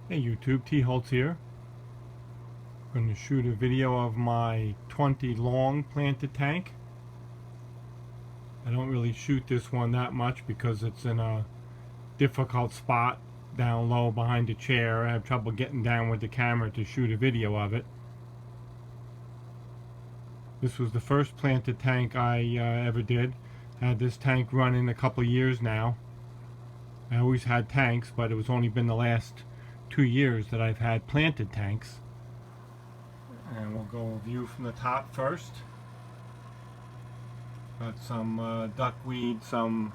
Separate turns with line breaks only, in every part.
Hey YouTube, T Holtz here. I'm going to shoot a video of my 20 long planted tank. I don't really shoot this one that much because it's in a difficult spot down low behind a chair. I have trouble getting down with the camera to shoot a video of it. This was the first planted tank I ever did. Had this tank running a couple years now. I always had tanks, but it was only been the last 2 years that I've had planted tanks. And we'll go a view from the top first. Got some duckweed, some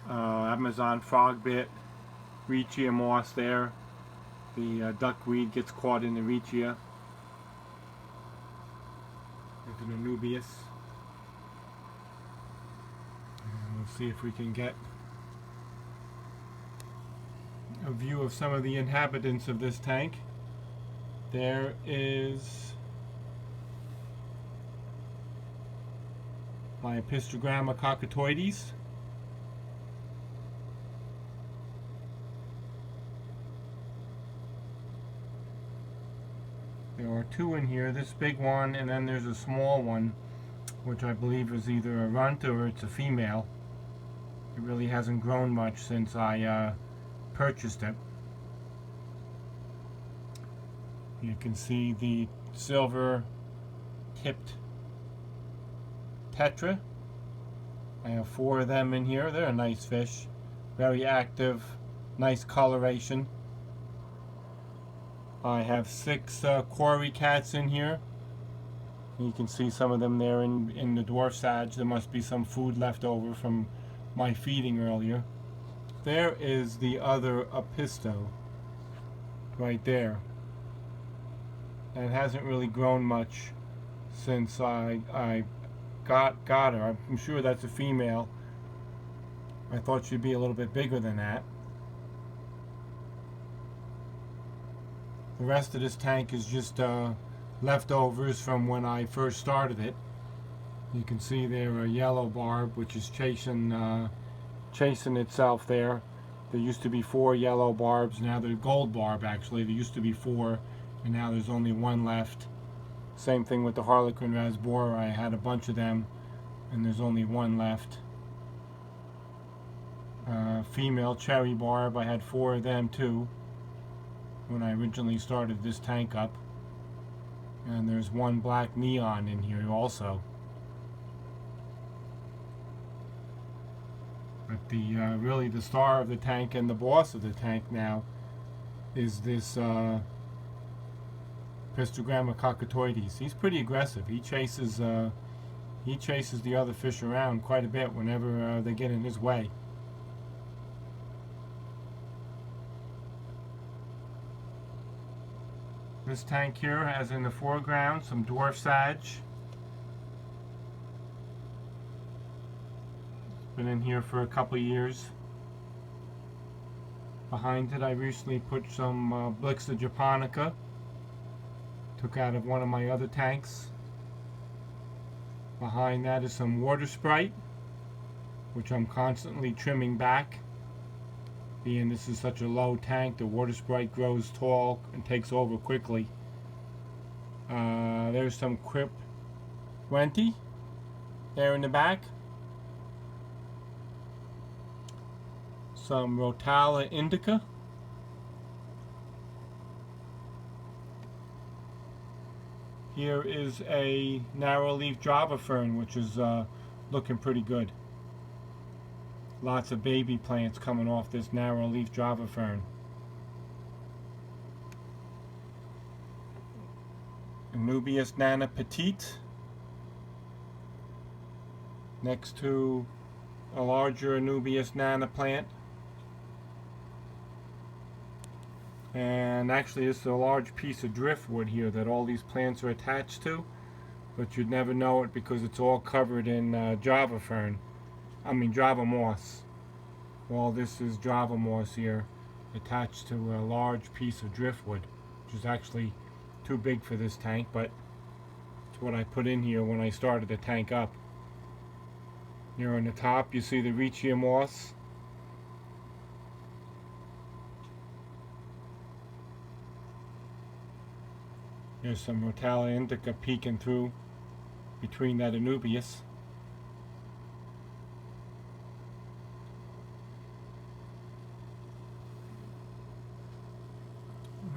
Amazon frogbit, riccia moss there. The duckweed gets caught in the riccia. There's an Anubias. And we'll see if we can get a view of some of the inhabitants of this tank. There is my Apistogramma cockatoides. There are two in here, this big one, and then there's a small one, which I believe is either a runt or it's a female. It really hasn't grown much since I purchased it. You can see the silver tipped tetra. I have 4 of them in here. They're a nice fish, very active, nice coloration. I have 6 quarry cats in here. You can see some of them there in the dwarf sage. There must be some food left over from my feeding earlier. There is the other Apisto right there. And it hasn't really grown much since I got her. I'm sure that's a female. I thought she'd be a little bit bigger than that. The rest of this tank is just leftovers from when I first started it. You can see there a yellow barb, which is chasing itself there. There used to be 4 yellow barbs. Now they're gold barb, actually. There used to be 4. And now there's only 1 left. Same thing with the Harlequin rasbora. I had a bunch of them, and there's only 1 left. Female cherry barb, I had 4 of them too when I originally started this tank up. And there's 1 black neon in here also. But the really the star of the tank and the boss of the tank now is this Apistogramma cockatoides. He's pretty aggressive. He chases the other fish around quite a bit whenever they get in his way. This tank here has in the foreground some dwarf sage. Been in here for a couple years. Behind it I recently put some Blixa japonica. Took out of one of my other tanks. Behind that is some water sprite, which I'm constantly trimming back. Being this is such a low tank, the water sprite grows tall and takes over quickly. There's some Crip Wente there in the back. Some Rotala indica. Here is a narrow-leaf Java fern, which is looking pretty good. Lots of baby plants coming off this narrow-leaf Java fern. Anubias nana petite, next to a larger Anubias nana plant. And actually this is a large piece of driftwood here that all these plants are attached to, but you'd never know it because it's all covered in Java moss. All this is Java moss here attached to a large piece of driftwood, which is actually too big for this tank, but it's what I put in here when I started the tank up. Here on the top you see the riccia moss. There's some Rotala indica peeking through between that Anubias.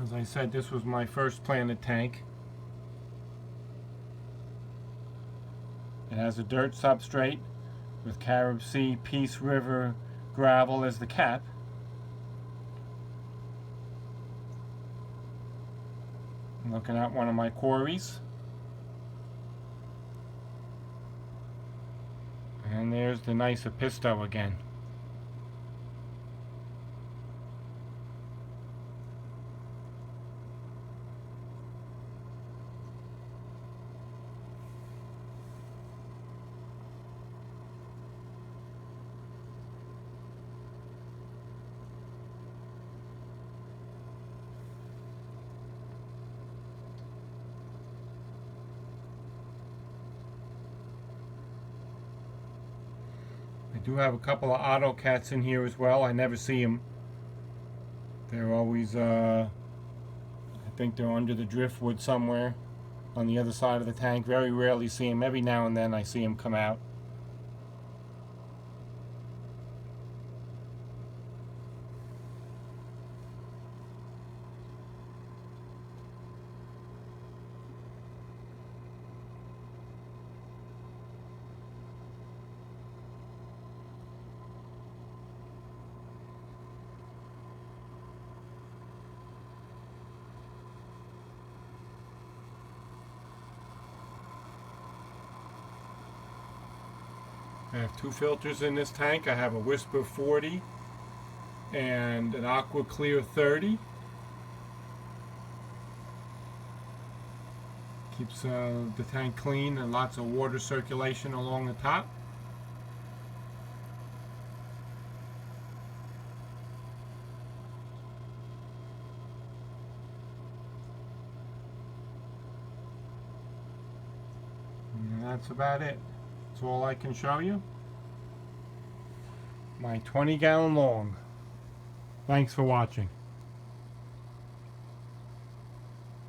As I said, this was my first planted tank. It has a dirt substrate with Carib Sea, Peace River gravel as the cap. I'm looking at one of my quarries. And there's the nice Apisto again. I do have a couple of autocats in here as well. I never see them. They're always, I think they're under the driftwood somewhere on the other side of the tank. Very rarely see them. Every now and then I see them come out. I have two filters in this tank. I have a Whisper 40 and an Aqua Clear 30. Keeps the tank clean and lots of water circulation along the top. And that's about it. That's all I can show you. My 20-gallon long. Thanks for watching.